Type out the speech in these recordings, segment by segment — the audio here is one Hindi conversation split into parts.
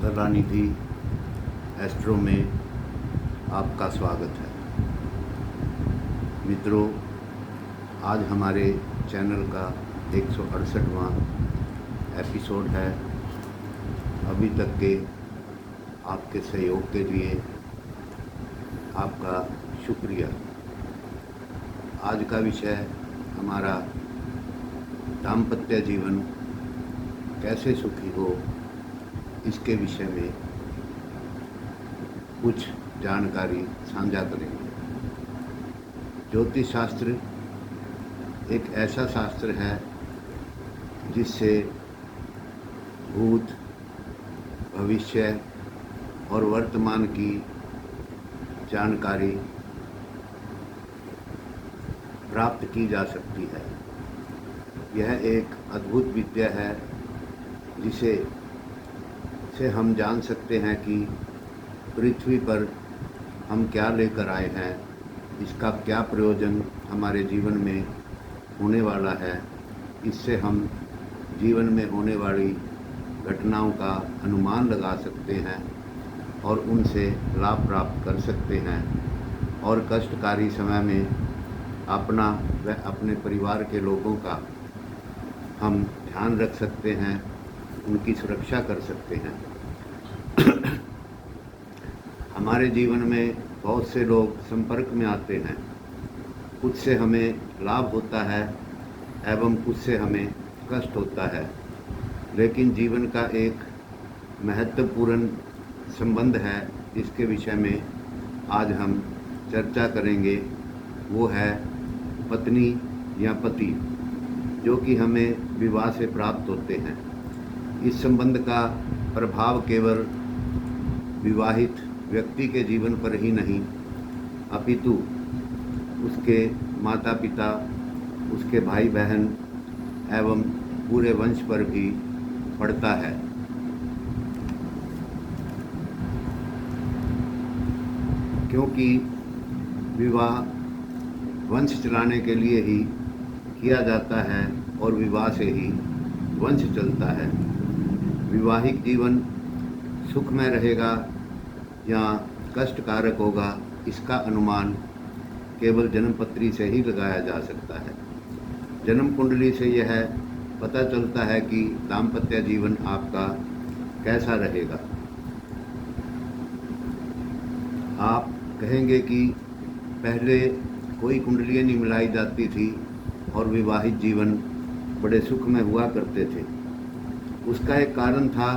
कलानिधि एस्ट्रो में आपका स्वागत है। मित्रों, आज हमारे चैनल का 168वां एपिसोड है। अभी तक के आपके सहयोग के लिए आपका शुक्रिया। आज का विषय हमारा दाम्पत्य जीवन कैसे सुखी हो, इसके विषय में कुछ जानकारी साझा करेंगे। ज्योतिष शास्त्र एक ऐसा शास्त्र है जिससे भूत, भविष्य और वर्तमान की जानकारी प्राप्त की जा सकती है। यह एक अद्भुत विद्या है जिसे हम जान सकते हैं कि पृथ्वी पर हम क्या लेकर आए हैं, इसका क्या प्रयोजन हमारे जीवन में होने वाला है। इससे हम जीवन में होने वाली घटनाओं का अनुमान लगा सकते हैं और उनसे लाभ प्राप्त कर सकते हैं और कष्टकारी समय में अपना व अपने परिवार के लोगों का हम ध्यान रख सकते हैं, उनकी सुरक्षा कर सकते हैं। हमारे जीवन में बहुत से लोग संपर्क में आते हैं, कुछ से हमें लाभ होता है एवं कुछ से हमें कष्ट होता है, लेकिन जीवन का एक महत्वपूर्ण संबंध है जिसके विषय में आज हम चर्चा करेंगे। वो है पत्नी या पति, जो कि हमें विवाह से प्राप्त होते हैं। इस संबंध का प्रभाव केवल विवाहित व्यक्ति के जीवन पर ही नहीं, अपितु उसके माता पिता, उसके भाई बहन एवं पूरे वंश पर भी पड़ता है। क्योंकि विवाह वंश चलाने के लिए ही किया जाता है और विवाह से ही वंश चलता है। विवाहिक जीवन सुखमय रहेगा या कष्टकारक होगा, इसका अनुमान केवल जन्मपत्री से ही लगाया जा सकता है। जन्म कुंडली से यह पता चलता है कि दाम्पत्य जीवन आपका कैसा रहेगा। आप कहेंगे कि पहले कोई कुंडलियाँ नहीं मिलाई जाती थी और विवाहित जीवन बड़े सुख में हुआ करते थे। उसका एक कारण था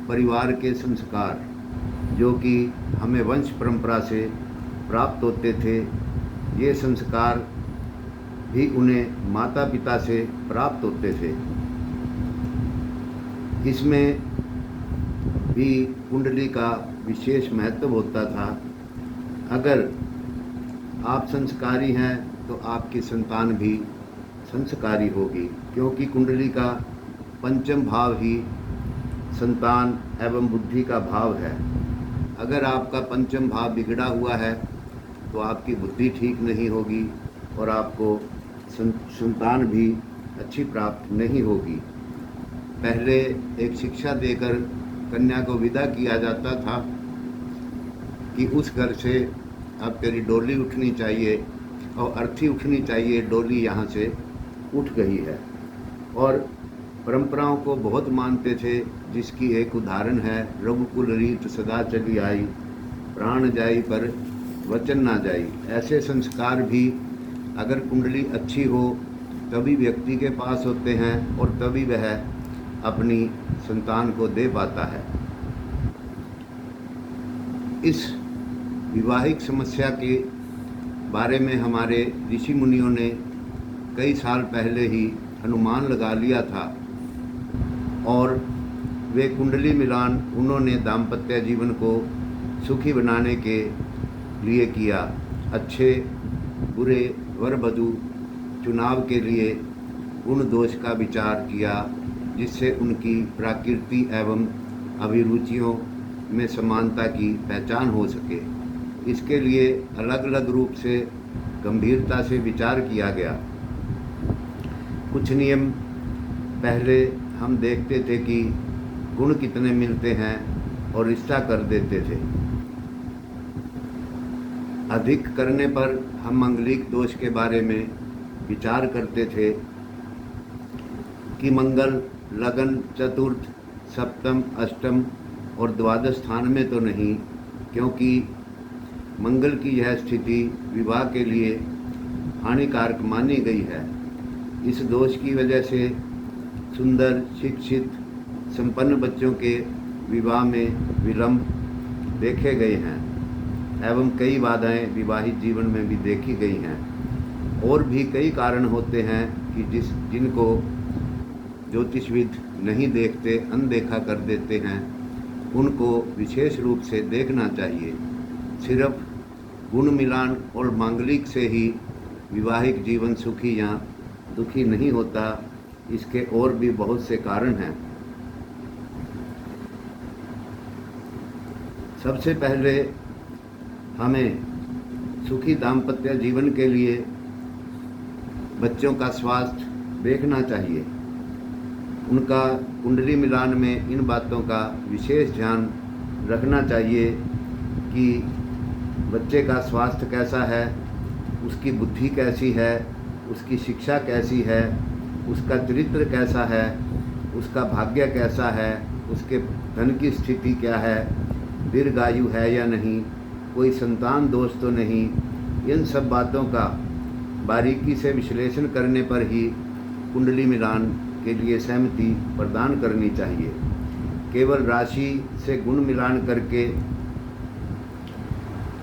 परिवार के संस्कार, जो कि हमें वंश परंपरा से प्राप्त होते थे। ये संस्कार भी उन्हें माता पिता से प्राप्त होते थे। इसमें भी कुंडली का विशेष महत्व होता था। अगर आप संस्कारी हैं तो आपकी संतान भी संस्कारी होगी, क्योंकि कुंडली का पंचम भाव ही संतान एवं बुद्धि का भाव है। अगर आपका पंचम भाव बिगड़ा हुआ है तो आपकी बुद्धि ठीक नहीं होगी और आपको संतान भी अच्छी प्राप्त नहीं होगी। पहले एक शिक्षा देकर कन्या को विदा किया जाता था कि उस घर से अब तेरी डोली उठनी चाहिए और अर्थी उठनी चाहिए, डोली यहाँ से उठ गई है। और परंपराओं को बहुत मानते थे, जिसकी एक उदाहरण है रघुकुल रीत सदा चली आई, प्राण जाई पर वचन ना जाई। ऐसे संस्कार भी अगर कुंडली अच्छी हो तभी व्यक्ति के पास होते हैं और तभी वह अपनी संतान को दे पाता है। इस विवाहिक समस्या के बारे में हमारे ऋषि मुनियों ने कई साल पहले ही अनुमान लगा लिया था और वे कुंडली मिलान उन्होंने दाम्पत्य जीवन को सुखी बनाने के लिए किया। अच्छे बुरे वर वधू चुनाव के लिए गुण दोष का विचार किया, जिससे उनकी प्रकृति एवं अभिरुचियों में समानता की पहचान हो सके। इसके लिए अलग अलग रूप से गंभीरता से विचार किया गया। कुछ नियम पहले हम देखते थे कि गुण कितने मिलते हैं और रिश्ता कर देते थे। अधिक करने पर हम मंगलिक दोष के बारे में विचार करते थे कि मंगल लगन चतुर्थ, सप्तम, अष्टम और द्वादश स्थान में तो नहीं, क्योंकि मंगल की यह स्थिति विवाह के लिए हानिकारक मानी गई है। इस दोष की वजह से सुंदर, शिक्षित, संपन्न बच्चों के विवाह में विलंब देखे गए हैं एवं कई बाधाएं विवाहित जीवन में भी देखी गई हैं। और भी कई कारण होते हैं कि जिनको ज्योतिषविद नहीं देखते, अनदेखा कर देते हैं, उनको विशेष रूप से देखना चाहिए। सिर्फ गुण मिलान और मांगलिक से ही विवाहिक जीवन सुखी या दुखी नहीं होता, इसके और भी बहुत से कारण हैं। सबसे पहले हमें सुखी दाम्पत्य जीवन के लिए बच्चों का स्वास्थ्य देखना चाहिए। उनका कुंडली मिलान में इन बातों का विशेष ध्यान रखना चाहिए कि बच्चे का स्वास्थ्य कैसा है, उसकी बुद्धि कैसी है, उसकी शिक्षा कैसी है, उसका चरित्र कैसा है, उसका भाग्य कैसा है, उसके धन की स्थिति क्या है, दीर्घायु है या नहीं, कोई संतान दोष तो नहीं। इन सब बातों का बारीकी से विश्लेषण करने पर ही कुंडली मिलान के लिए सहमति प्रदान करनी चाहिए। केवल राशि से गुण मिलान करके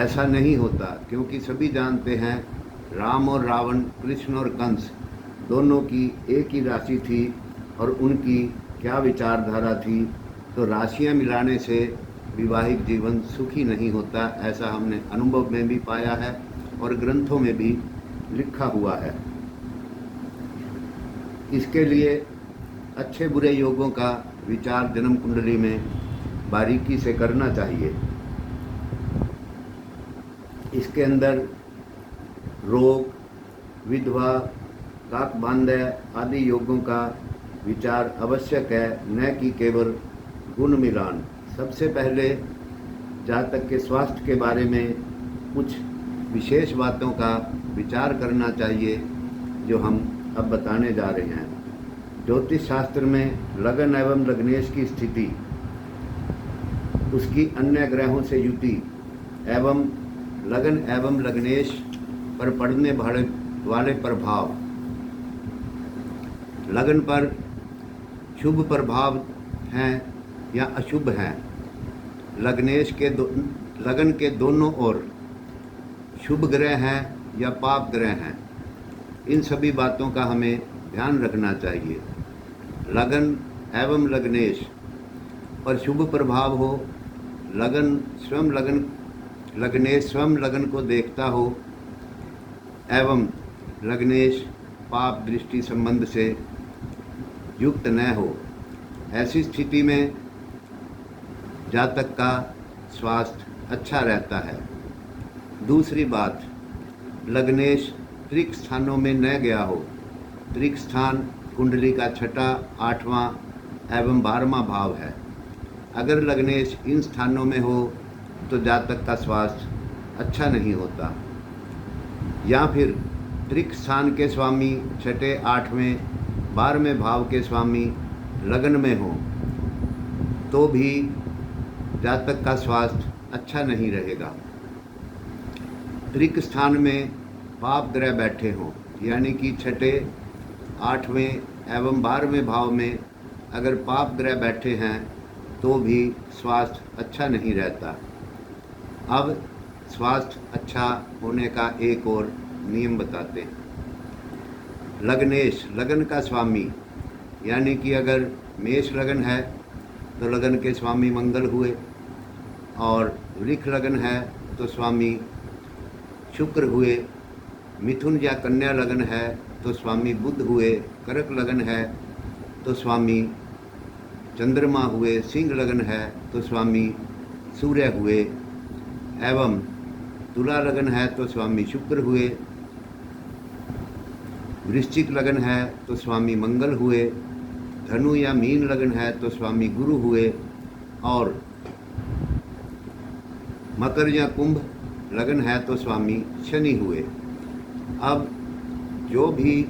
ऐसा नहीं होता, क्योंकि सभी जानते हैं राम और रावण, कृष्ण और कंस दोनों की एक ही राशि थी और उनकी क्या विचारधारा थी। तो राशियां मिलाने से विवाहिक जीवन सुखी नहीं होता, ऐसा हमने अनुभव में भी पाया है और ग्रंथों में भी लिखा हुआ है। इसके लिए अच्छे बुरे योगों का विचार जन्म कुंडली में बारीकी से करना चाहिए। इसके अंदर रोग, विधवा, काकबांधे आदि योगों का विचार आवश्यक है, न कि केवल गुण मिलान। सबसे पहले जातक के स्वास्थ्य के बारे में कुछ विशेष बातों का विचार करना चाहिए, जो हम अब बताने जा रहे हैं। ज्योतिष शास्त्र में लगन एवं लग्नेश की स्थिति, उसकी अन्य ग्रहों से युति एवं लगन एवं लग्नेश पर पड़ने वाले प्रभाव, लगन पर शुभ प्रभाव हैं या अशुभ हैं, लगन के दोनों ओर शुभ ग्रह हैं या पाप ग्रह हैं, इन सभी बातों का हमें ध्यान रखना चाहिए। लगन एवं लग्नेश पर शुभ प्रभाव हो, लग्नेश स्वयं लगन को देखता हो एवं लग्नेश पाप दृष्टि संबंध से युक्त न हो, ऐसी स्थिति में जातक का स्वास्थ्य अच्छा रहता है। दूसरी बात, लग्नेश त्रिक स्थानों में न गया हो। त्रिक स्थान कुंडली का छठा, आठवां एवं 12वां भाव है। अगर लग्नेश इन स्थानों में हो तो जातक का स्वास्थ्य अच्छा नहीं होता। या फिर त्रिक स्थान के स्वामी छठे, 8वें, 12वें भाव के स्वामी लगन में हो तो भी जातक का स्वास्थ्य अच्छा नहीं रहेगा। त्रिक स्थान में पाप ग्रह बैठे हों, यानी कि छठे, 8वें एवं 12वें भाव में अगर पाप ग्रह बैठे हैं तो भी स्वास्थ्य अच्छा नहीं रहता। अब स्वास्थ्य अच्छा होने का एक और नियम बताते हैं। लग्नेश लगन का स्वामी, यानी कि अगर मेष लगन है तो लगन के स्वामी मंगल हुए, और वृष लगन है तो स्वामी शुक्र हुए, मिथुन या कन्या लगन है तो स्वामी बुध हुए, कर्क लगन है तो स्वामी चंद्रमा हुए, सिंह लगन है तो स्वामी सूर्य हुए, एवं तुला लगन है तो स्वामी शुक्र हुए, वृश्चिक लगन है तो स्वामी मंगल हुए, धनु या मीन लगन है तो स्वामी गुरु हुए, और मकर या कुंभ लगन है तो स्वामी शनि हुए। अब जो भी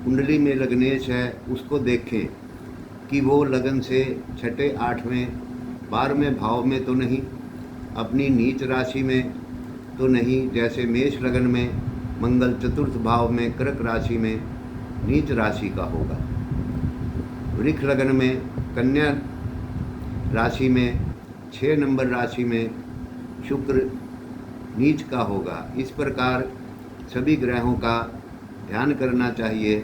कुंडली में लग्नेश है उसको देखें कि वो लगन से छठे, आठवें, 12वें भाव में तो नहीं, अपनी नीच राशि में तो नहीं, जैसे मेष लगन में मंगल चतुर्थ भाव में कर्क राशि में नीच राशि का होगा, वृक्ष लगन में कन्या राशि में 6 नंबर राशि में शुक्र नीच का होगा। इस प्रकार सभी ग्रहों का ध्यान करना चाहिए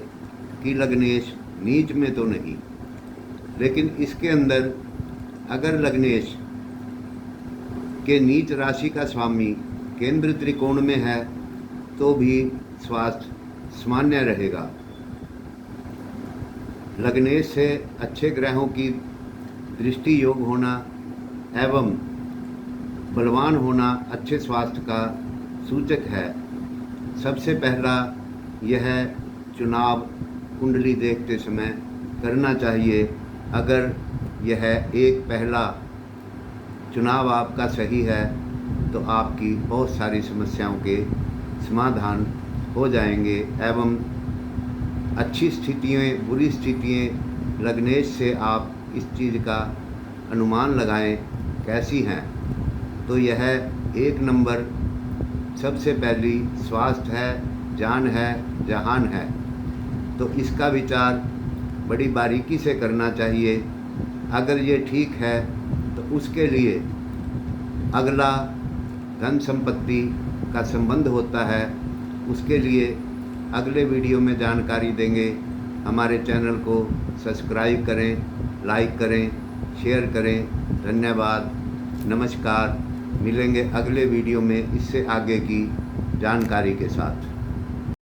कि लग्नेश नीच में तो नहीं। लेकिन इसके अंदर अगर लग्नेश के नीच राशि का स्वामी केंद्र त्रिकोण में है तो भी स्वास्थ्य सामान्य रहेगा। लग्नेश से अच्छे ग्रहों की दृष्टि योग होना एवं बलवान होना अच्छे स्वास्थ्य का सूचक है। सबसे पहला यह चुनाव कुंडली देखते समय करना चाहिए। अगर यह एक पहला चुनाव आपका सही है तो आपकी बहुत सारी समस्याओं के समाधान हो जाएंगे एवं अच्छी स्थितियाँ, बुरी स्थितियाँ लग्नेश से आप इस चीज़ का अनुमान लगाएं कैसी हैं। तो यह 1 नंबर सबसे पहली स्वास्थ्य है, जान है, जहान है। तो इसका विचार बड़ी बारीकी से करना चाहिए। अगर ये ठीक है तो उसके लिए अगला धन संपत्ति का संबंध होता है, उसके लिए अगले वीडियो में जानकारी देंगे। हमारे चैनल को सब्सक्राइब करें, लाइक करें, शेयर करें। धन्यवाद, नमस्कार। मिलेंगे अगले वीडियो में इससे आगे की जानकारी के साथ।